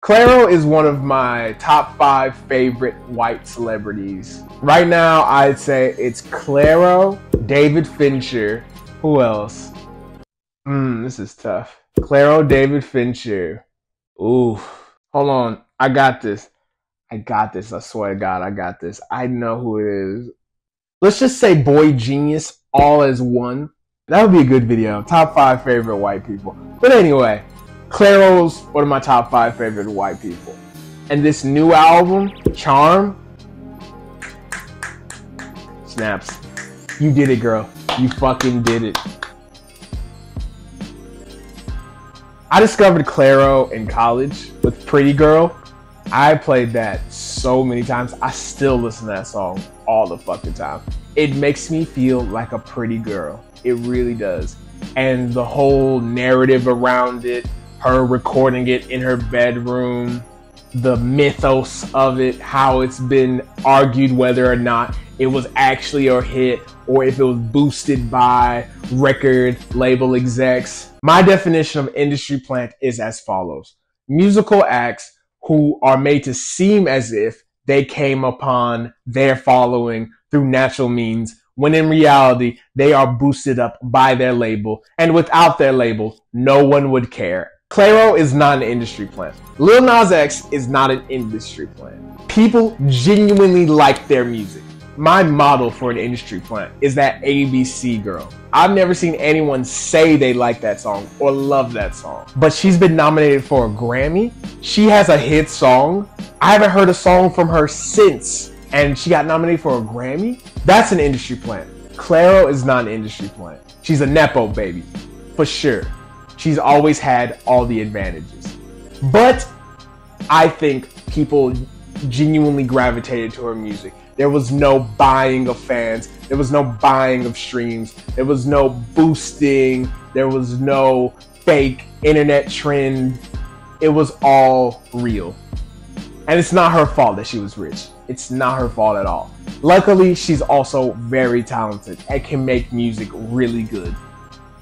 Clairo is one of my top 5 favorite white celebrities. Right now, I'd say it's Clairo, David Fincher. Who else? This is tough. Clairo, David Fincher. Ooh. Hold on. I got this. I swear to God, I got this. I know who it is. Let's just say Boy Genius, all as one. That would be a good video. Top 5 favorite white people. But anyway, Clairo's one of my top 5 favorite white people. And this new album, Charm, snaps. You did it, girl. You fucking did it. I discovered Clairo in college with Pretty Girl. I played that so many times. I still listen to that song all the fucking time. It makes me feel like a pretty girl. It really does. And the whole narrative around it, her recording it in her bedroom, the mythos of it, how it's been argued whether or not it was actually a hit or if it was boosted by record label execs. My definition of industry plant is as follows. Musical acts who are made to seem as if they came upon their following through natural means, when in reality, they are boosted up by their label, and without their label, no one would care. Clairo is not an industry plant. Lil Nas X is not an industry plant. People genuinely like their music. My model for an industry plant is that ABC girl. I've never seen anyone say they like that song or love that song, but she's been nominated for a Grammy. She has a hit song. I haven't heard a song from her since, and she got nominated for a Grammy. That's an industry plant. Clairo is not an industry plant. She's a Nepo baby, for sure. She's always had all the advantages. But I think people genuinely gravitated to her music. There was no buying of fans. There was no buying of streams. There was no boosting. There was no fake internet trend. It was all real. And it's not her fault that she was rich. It's not her fault at all. Luckily, she's also very talented and can make music really good.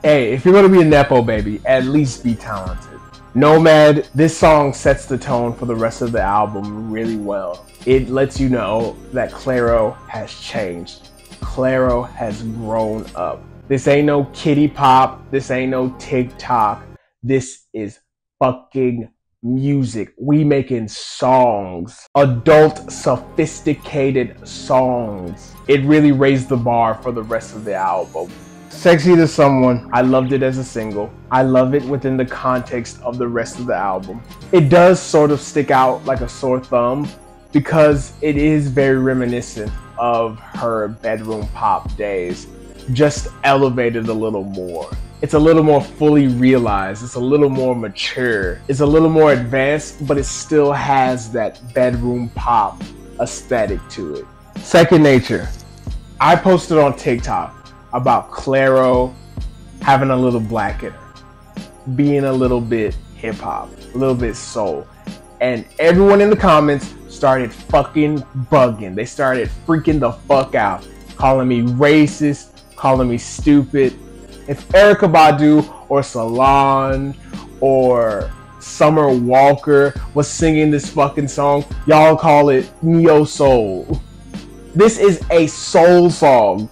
Hey, if you're going to be a Nepo baby, at least be talented. Nomad, this song sets the tone for the rest of the album really well. It lets you know that Clairo has changed. Clairo has grown up. This ain't no kitty pop. This ain't no TikTok. This is fucking music. We making songs. Adult, sophisticated songs. It really raised the bar for the rest of the album. Sexy to Someone, I loved it as a single. I love it within the context of the rest of the album. It does sort of stick out like a sore thumb because it is very reminiscent of her bedroom pop days, just elevated a little more. It's a little more fully realized. It's a little more mature. It's a little more advanced, but it still has that bedroom pop aesthetic to it. Second Nature, I posted on TikTok about Clairo having a little black in her, being a little bit hip-hop, a little bit soul. And everyone in the comments started fucking bugging. They started freaking the fuck out, calling me racist, calling me stupid. If Erykah Badu or Solange or Summer Walker was singing this fucking song, y'all call it neo-soul. This is a soul song.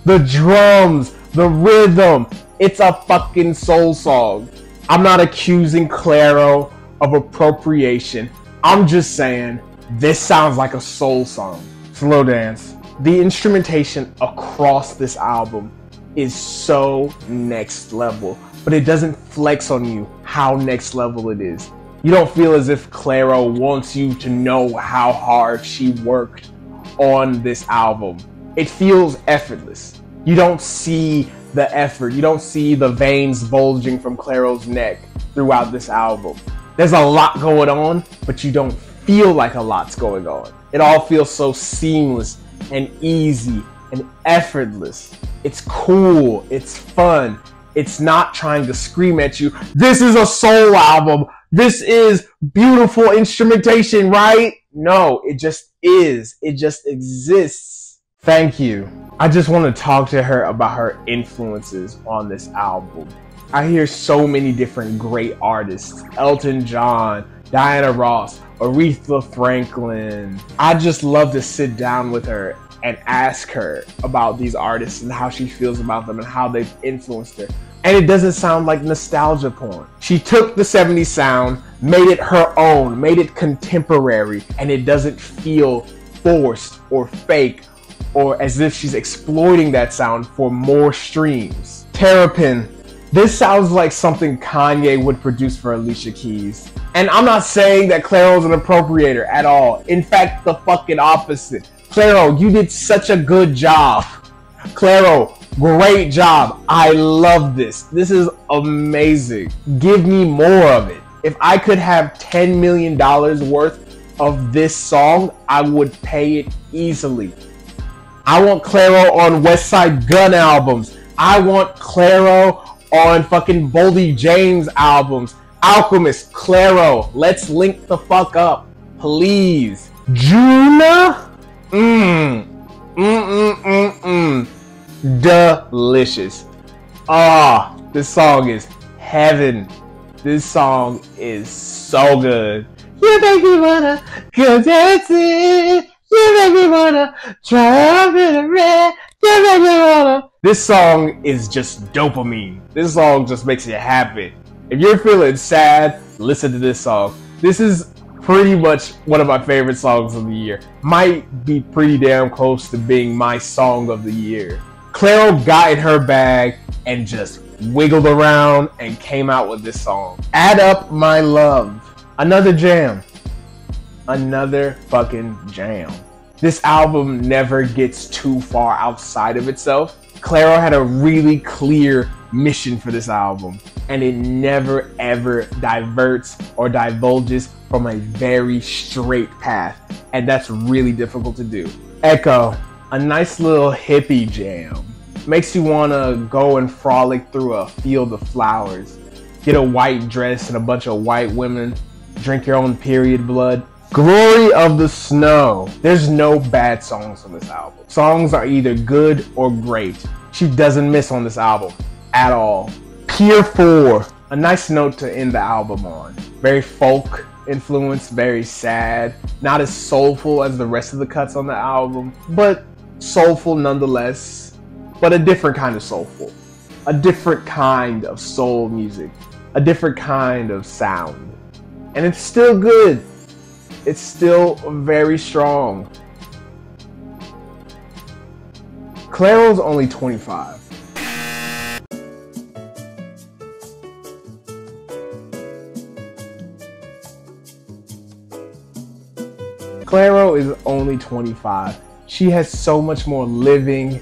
The drums, the rhythm, it's a fucking soul song. I'm not accusing Clairo of appropriation. I'm just saying this sounds like a soul song. Slow dance. The instrumentation across this album is so next level, but it doesn't flex on you how next level it is. You don't feel as if Clairo wants you to know how hard she worked on this album. It feels effortless. You don't see the effort. You don't see the veins bulging from Clairo's neck throughout this album. There's a lot going on, but you don't feel like a lot's going on. It all feels so seamless and easy and effortless. It's cool. It's fun. It's not trying to scream at you, this is a soul album. This is beautiful instrumentation, right? No, it just is. It just exists. Thank you. I just want to talk to her about her influences on this album. I hear so many different great artists. Elton John, Diana Ross, Aretha Franklin. I just love to sit down with her and ask her about these artists and how she feels about them and how they've influenced her. And it doesn't sound like nostalgia porn. She took the 70s sound, made it her own, made it contemporary, and it doesn't feel forced or fake or as if she's exploiting that sound for more streams. Terrapin. This sounds like something Kanye would produce for Alicia Keys. And I'm not saying that Clairo's an appropriator at all. In fact, the fucking opposite. Clairo, you did such a good job. Clairo, great job. I love this. This is amazing. Give me more of it. If I could have $10 million worth of this song, I would pay it easily. I want Clairo on West Side Gun albums. I want Clairo on fucking Boldy James albums. Alchemist, Clairo, let's link the fuck up, please. Juna? Delicious. Ah, this song is heaven. This song is so good. You make me wanna go dancing. You make me wanna try up in the red. You make me wanna. This song is just dopamine. This song just makes you happy. If you're feeling sad, listen to this song. This is pretty much one of my favorite songs of the year. Might be pretty damn close to being my song of the year. Clairo got in her bag and just wiggled around and came out with this song. Add Up My Love. Another jam. Another fucking jam. This album never gets too far outside of itself. Clairo had a really clear mission for this album, and it never ever diverts or divulges from a very straight path, and that's really difficult to do. Echo, a nice little hippie jam. Makes you want to go and frolic through a field of flowers, get a white dress and a bunch of white women, drink your own period blood. Glory of the Snow. There's no bad songs on this album. Songs are either good or great. She doesn't miss on this album at all. Pier 4. A nice note to end the album on. Very folk influenced, very sad. Not as soulful as the rest of the cuts on the album, but soulful nonetheless. But a different kind of soulful. A different kind of soul music. A different kind of sound. And it's still good. It's still very strong. Clairo's only 25. Clairo is only 25. She has so much more living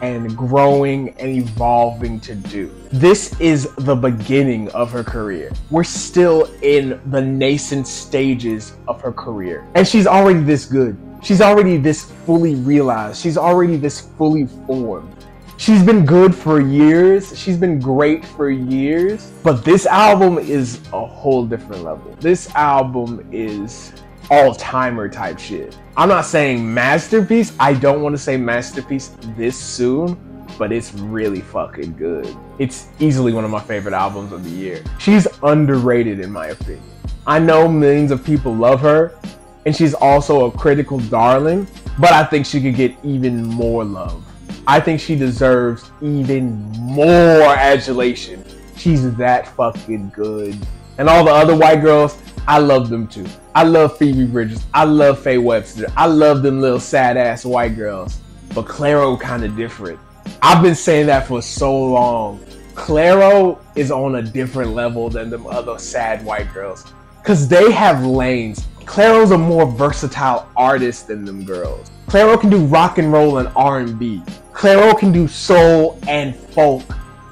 and growing and evolving to do. This is the beginning of her career. We're still in the nascent stages of her career. And she's already this good. She's already this fully realized. She's already this fully formed. She's been good for years. She's been great for years. But this album is a whole different level. This album is all-timer type shit. I'm not saying masterpiece. I don't want to say masterpiece this soon, but it's really fucking good. It's easily one of my favorite albums of the year. She's underrated in my opinion. I know millions of people love her, and she's also a critical darling, but I think she could get even more love. I think she deserves even more adulation. She's that fucking good. And all the other white girls, I love them too. I love Phoebe Bridgers. I love Faye Webster. I love them little sad ass white girls. But Clairo kind of different. I've been saying that for so long. Clairo is on a different level than them other sad white girls. Cause they have lanes. Clairo's a more versatile artist than them girls. Clairo can do rock and roll and R&B. Clairo can do soul and folk.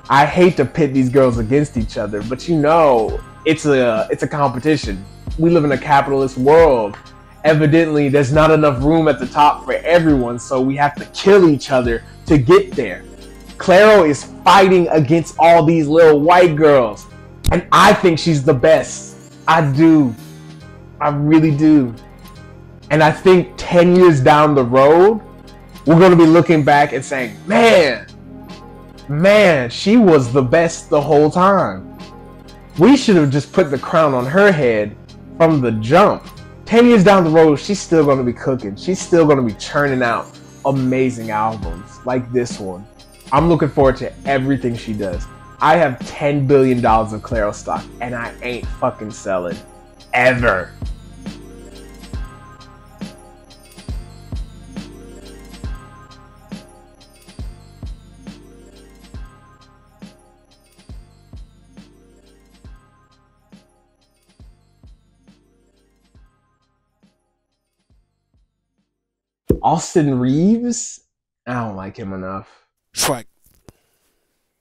I hate to pit these girls against each other, but you know, it's a competition. We live in a capitalist world. Evidently, there's not enough room at the top for everyone, so we have to kill each other to get there. Clairo is fighting against all these little white girls, and I think she's the best. I do. I really do. And I think 10 years down the road, we're going to be looking back and saying, man, she was the best the whole time. We should have just put the crown on her head from the jump. 10 years down the road, she's still going to be cooking. She's still going to be churning out amazing albums like this one. I'm looking forward to everything she does. I have $10 billion of Clairo stock, and I ain't fucking selling. Ever. Austin Reeves? I don't like him enough. Track